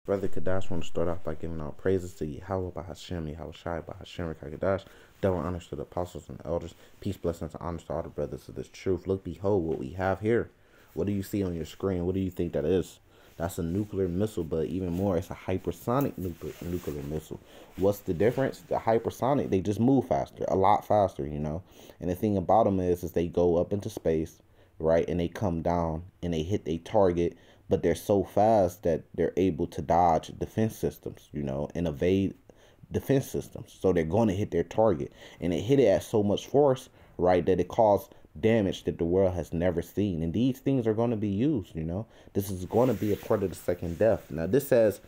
Brother Kadash want to start off by giving all praises to Yahweh by Hashem, Yahweh Shai by Hashem, Kadash, double honors to the apostles and the elders, peace, blessings, and honors to all the brothers of this truth. Look, behold what we have here. What do you see on your screen? What do you think that is? That's a nuclear missile, but even more, it's a hypersonic nuclear missile. What's the difference? The hypersonic, they just move faster, a lot faster, you know. And the thing about them is they go up into space, right, and they come down and they hit a target, but they're so fast that they're able to dodge defense systems, you know, and evade defense systems. So they're going to hit their target, and it hit it at so much force, right, that it caused damage that the world has never seen. And these things are going to be used, you know. This is going to be a part of the second death. Now, this says,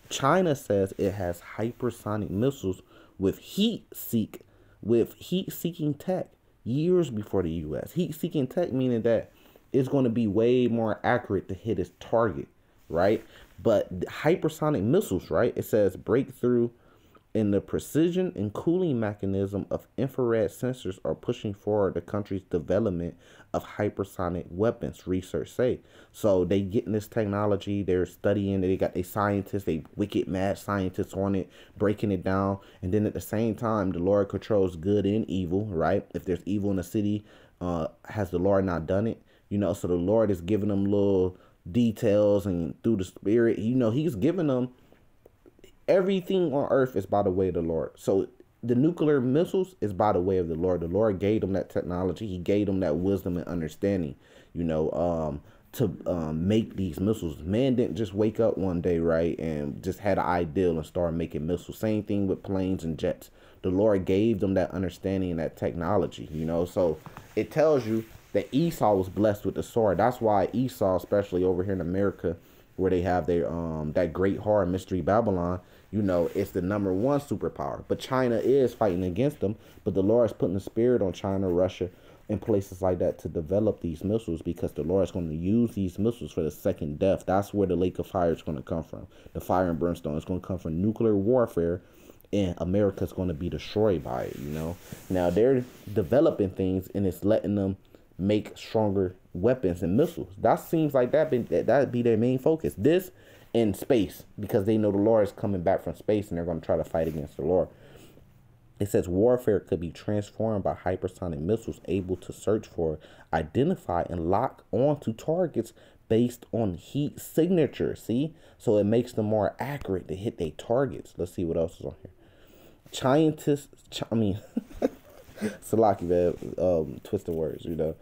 China says it has hypersonic missiles with heat-seeking tech years before the U.S. Heat-seeking tech meaning that it's going to be way more accurate to hit its target, right? But hypersonic missiles, right? It says breakthrough in the precision and cooling mechanism of infrared sensors are pushing forward the country's development of hypersonic weapons, research say. So they getting this technology, they're studying, they got a scientists, they wicked mad scientists on it, breaking it down. And then at the same time, the Lord controls good and evil, right? If there's evil in the city, has the Lord not done it? You know, so the Lord is giving them little details, and through the Spirit, you know, he's giving them everything on earth is by the way of the Lord. So the nuclear missiles is by the way of the Lord. The Lord gave them that technology. He gave them that wisdom and understanding, you know, to make these missiles. Man didn't just wake up one day, right, and just had an ideal and start making missiles. Same thing with planes and jets. The Lord gave them that understanding and that technology, you know. So it tells you that Esau was blessed with the sword. That's why Esau, especially over here in America, where they have their that great horror mystery Babylon, you know, it's the #1 superpower. But China is fighting against them. But the Lord is putting the spirit on China, Russia, and places like that to develop these missiles, because the Lord is going to use these missiles for the second death. That's where the lake of fire is going to come from. The fire and brimstone is going to come from nuclear warfare, and America's going to be destroyed by it, you know. Now, they're developing things, and it's letting them make stronger weapons and missiles. That seems like that'd be their main focus. This and space, because they know the Lord is coming back from space, and they're going to try to fight against the Lord. It says warfare could be transformed by hypersonic missiles able to search for, identify, and lock onto targets based on heat signature. See? So it makes them more accurate to hit their targets. Let's see what else is on here. Salaki, man, twisting words, you know.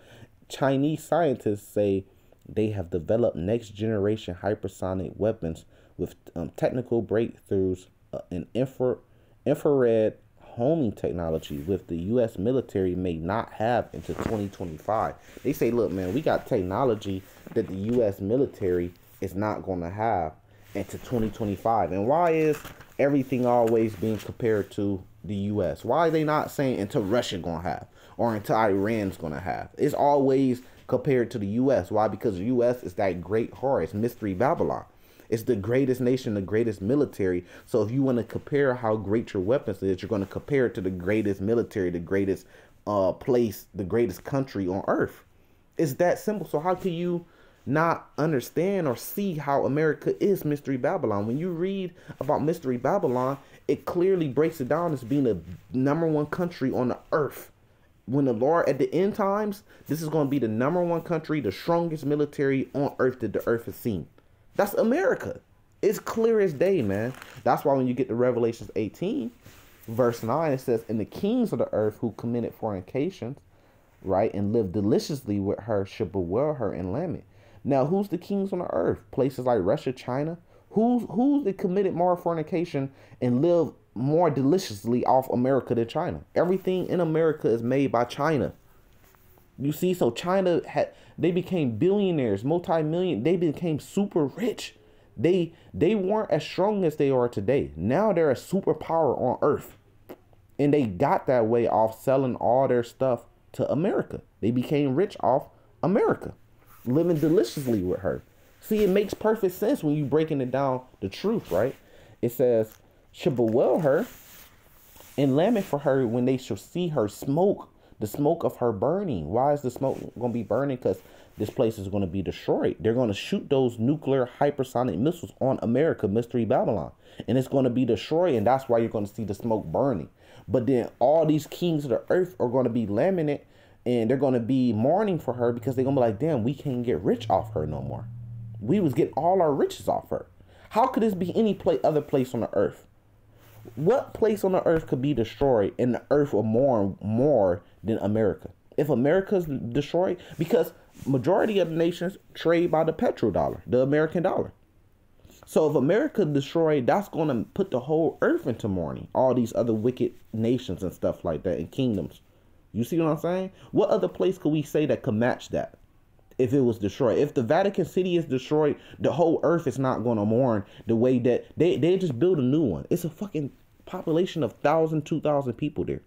Chinese scientists say they have developed next generation hypersonic weapons with technical breakthroughs in infrared homing technology, with the U.S. military may not have into 2025. They say, look, man, we got technology that the U.S. military is not going to have into 2025. And why is everything always being compared to the U.S.? Why are they not saying until Russia gonna have, or until Iran's gonna have? It's always compared to the U.S. Why? Because the U.S. is that great horror. It's mystery Babylon. It's the greatest nation, the greatest military. So if you want to compare how great your weapons is, you're going to compare it to the greatest military, the greatest place, the greatest country on earth. It's that simple. So how can you not understand or see how America is mystery Babylon? When you read about mystery Babylon, it clearly breaks it down as being the #1 country on the earth. When the Lord, at the end times, this is going to be the #1 country, the strongest military on earth that the earth has seen. That's America. It's clear as day, man. That's why when you get to Revelations 18, verse 9, it says, and the kings of the earth who committed fornications, right, and lived deliciously with her should bewail her and lament. Now, who's the kings on the earth? Places like Russia, China. Who's that committed more fornication and live more deliciously off America than China? Everything in America is made by China. You see, so China they became billionaires, multi-million. They became super rich. They weren't as strong as they are today. Now they're a superpower on earth, and they got that way off selling all their stuff to America. They became rich off America, living deliciously with her. See, it makes perfect sense when you breaking it down the truth, right? It says, should bewail her and lament for her when they shall see her smoke, the smoke of her burning. Why is the smoke going to be burning? Because this place is going to be destroyed. They're going to shoot those nuclear hypersonic missiles on America, Mystery Babylon, and it's going to be destroyed, and that's why you're going to see the smoke burning. But then all these kings of the earth are going to be lamenting, and they're going to be mourning for her, because they're going to be like, damn, we can't get rich off her no more. We was getting all our riches off her. How could this be any other place on the earth? What place on the earth could be destroyed and the earth will mourn more than America? If America's destroyed, because majority of the nations trade by the petrodollar, the American dollar. So if America destroyed, that's going to put the whole earth into mourning. All these other wicked nations and stuff like that, and kingdoms. You see what I'm saying? What other place could we say that could match that if it was destroyed? If the Vatican City is destroyed, the whole earth is not going to mourn the way that they just build a new one. It's a fucking population of 1,000, 2,000 people there.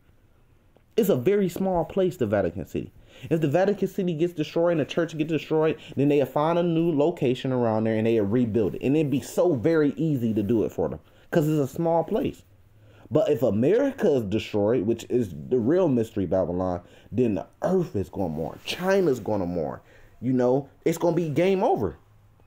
It's a very small place, the Vatican City. If the Vatican City gets destroyed and the church gets destroyed, then they'll find a new location around there and they'll rebuild it. And it'd be so very easy to do it for them because it's a small place. But if America is destroyed, which is the real Mystery Babylon, then the earth is going to mourn. China's going to mourn. You know, it's going to be game over.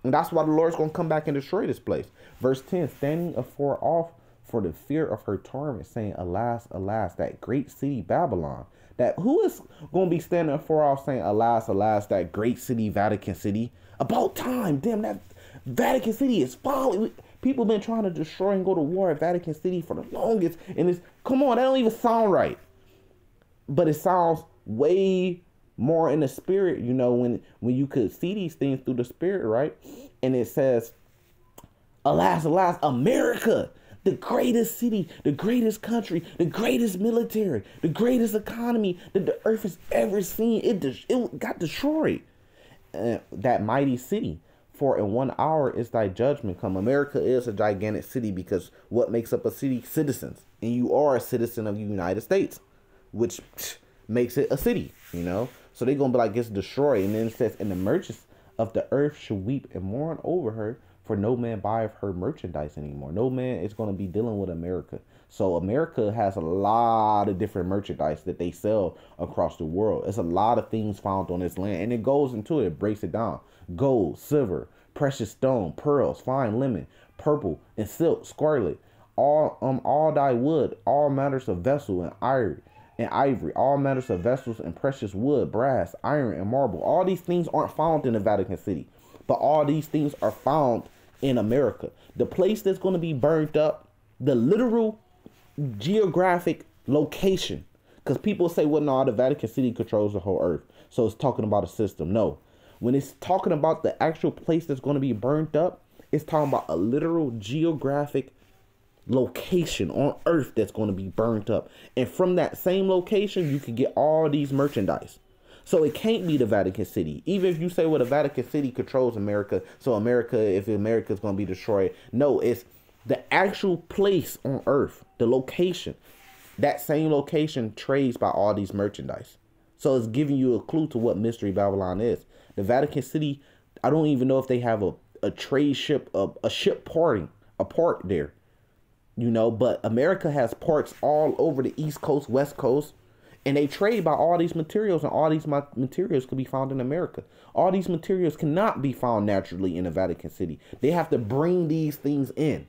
And that's why the Lord's going to come back and destroy this place. Verse 10, standing afar off for the fear of her torment, saying, alas, alas, that great city Babylon. That who is going to be standing afar off saying, alas, alas, that great city, Vatican City? About time. Damn, that Vatican City is falling. People been trying to destroy and go to war at Vatican City for the longest. And it's, come on, that don't even sound right. But it sounds way more in the spirit, you know, when you could see these things through the spirit, right? And it says, alas, alas, America, the greatest city, the greatest country, the greatest military, the greatest economy that the earth has ever seen. It got destroyed. That mighty city. For in 1 hour is thy judgment come. America is a gigantic city because what makes up a city? Citizens. And you are a citizen of the United States, which makes it a city, you know. So they're going to be like, it's destroyed. And then it says, and the merchants of the earth shall weep and mourn over her, for no man buyeth her merchandise anymore. No man is going to be dealing with America. So America has a lot of different merchandise that they sell across the world. It's a lot of things found on this land. And it goes into it, breaks it down. Gold, silver, precious stone, pearls, fine linen, purple, and silk, scarlet, all thy wood, all matters of vessel, and iron and ivory, all matters of vessels and precious wood, brass, iron, and marble. All these things aren't found in the Vatican City, but all these things are found in America. The place that's going to be burnt up, the literal geographic location, because people say, well, no, the Vatican City controls the whole earth, so it's talking about a system. No. When it's talking about the actual place that's going to be burnt up, it's talking about a literal geographic location on earth that's going to be burnt up. And from that same location, you can get all these merchandise. So it can't be the Vatican City. Even if you say, well, the Vatican City controls America, so America, if America is going to be destroyed. No, it's the actual place on earth, the location. That same location trades by all these merchandise. So it's giving you a clue to what Mystery Babylon is. The Vatican City, I don't even know if they have a trade ship, a ship porting, a port there. You know, but America has ports all over the East Coast, West Coast. And they trade by all these materials, and all these materials could be found in America. All these materials cannot be found naturally in the Vatican City. They have to bring these things in.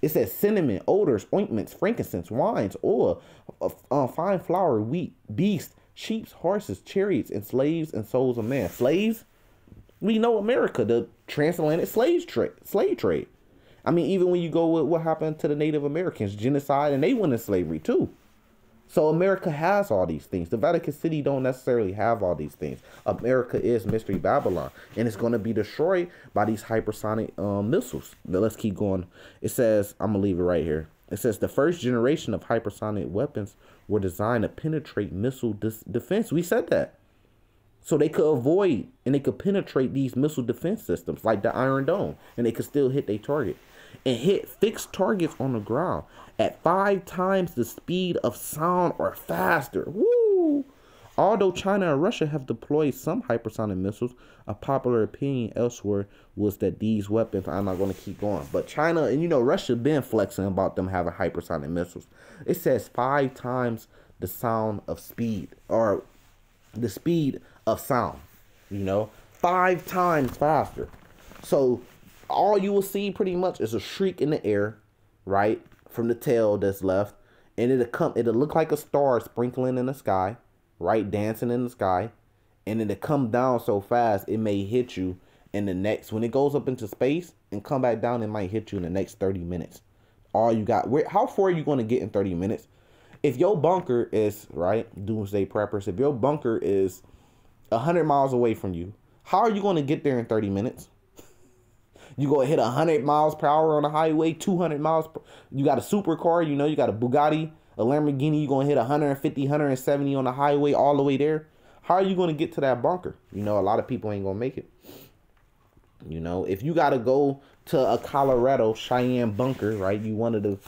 It says cinnamon, odors, ointments, frankincense, wines, oil, fine flour, wheat, beasts, sheep, horses, chariots, and slaves and souls of man. Slaves? We know America, the transatlantic slave trade. I mean, even when you go with what happened to the Native Americans, genocide, and they went in slavery too. So America has all these things. The Vatican City don't necessarily have all these things. America is Mystery Babylon, and it's going to be destroyed by these hypersonic missiles. Now let's keep going. It says, I'm going to leave it right here. It says the first generation of hypersonic weapons were designed to penetrate missile defense. We said that. So they could avoid and they could penetrate these missile defense systems like the Iron Dome, and they could still hit their target and hit fixed targets on the ground at 5 times the speed of sound or faster. Woo! Although China and Russia have deployed some hypersonic missiles, a popular opinion elsewhere was that these weapons, I'm not going to keep going, but China and, you know, Russia been flexing about them having hypersonic missiles. It says 5 times the sound of speed, or the speed of sound, you know. 5 times faster. So all you will see pretty much is a shriek in the air, right, from the tail that's left, and it'll look like a star sprinkling in the sky, right, dancing in the sky, and it'll come down so fast it may hit you in the next, when it goes up into space and come back down, it might hit you in the next 30 minutes. All you got, how far are you going to get in 30 minutes? If your bunker is, right, doomsday preppers, if your bunker is 100 miles away from you, how are you going to get there in 30 minutes? You go hit 100 miles per hour on the highway, 200 miles. You got a supercar, you know, you got a Bugatti, a Lamborghini, you're going to hit 150, 170 on the highway all the way there. How are you going to get to that bunker? You know, a lot of people ain't going to make it. You know, if you got to go to a Colorado Cheyenne bunker, right, you one of the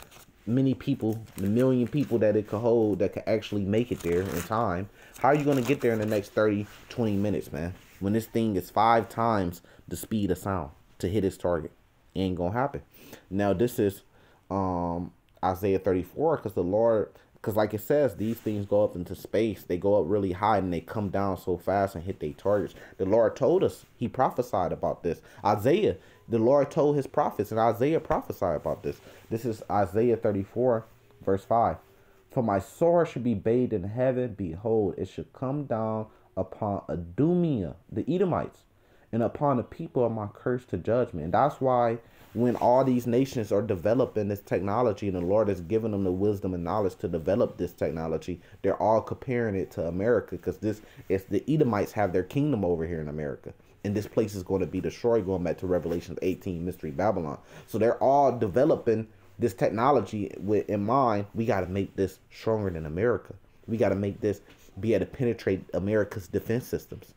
many people, the million people that it could hold that could actually make it there in time. How are you going to get there in the next 30, 20 minutes, man? When this thing is 5 times the speed of sound to hit its target. It ain't going to happen. Now, this is Isaiah 34, because the Lord, because like it says, these things go up into space. They go up really high and they come down so fast and hit their targets. The Lord told us. He prophesied about this. Isaiah, the Lord told his prophets, and Isaiah prophesied about this. This is Isaiah 34, verse 5. For my sword should be bathed in heaven. Behold, it should come down upon Idumea, the Edomites, and upon the people of my curse to judgment. And that's why when all these nations are developing this technology and the Lord has given them the wisdom and knowledge to develop this technology, they're all comparing it to America, because this is the Edomites have their kingdom over here in America. And this place is going to be destroyed, going back to Revelation 18, Mystery Babylon. So they're all developing this technology with in mind. We got to make this stronger than America. We got to make this be able to penetrate America's defense systems.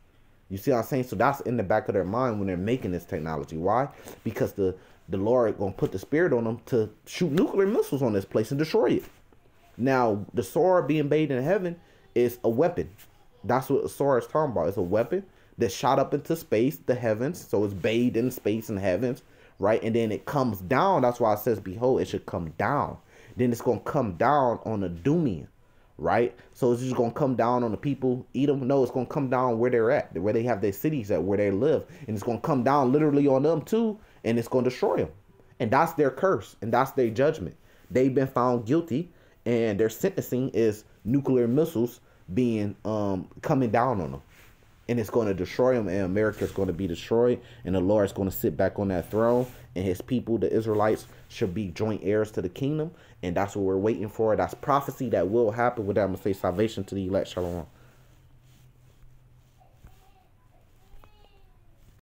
You see what I'm saying? So that's in the back of their mind when they're making this technology. Why? Because the Lord going to put the spirit on them to shoot nuclear missiles on this place and destroy it. Now, the sword being bathed in heaven is a weapon. That's what the sword is talking about. It's a weapon that shot up into space, the heavens. So it's bathed in space and heavens, right? And then it comes down. That's why it says, behold, it should come down. Then it's going to come down on the Idumea, right? So it's just going to come down on the people. Edom, no, it's going to come down where they're at, where they have their cities at, where they live. And it's going to come down literally on them too. And it's going to destroy them. And that's their curse. And that's their judgment. They've been found guilty. And their sentencing is nuclear missiles being coming down on them. And it's going to destroy them. And America is going to be destroyed. And the Lord is going to sit back on that throne. And his people, the Israelites, should be joint heirs to the kingdom. And that's what we're waiting for. That's prophecy that will happen. With that, I'm going to say salvation to the elect. Shalom.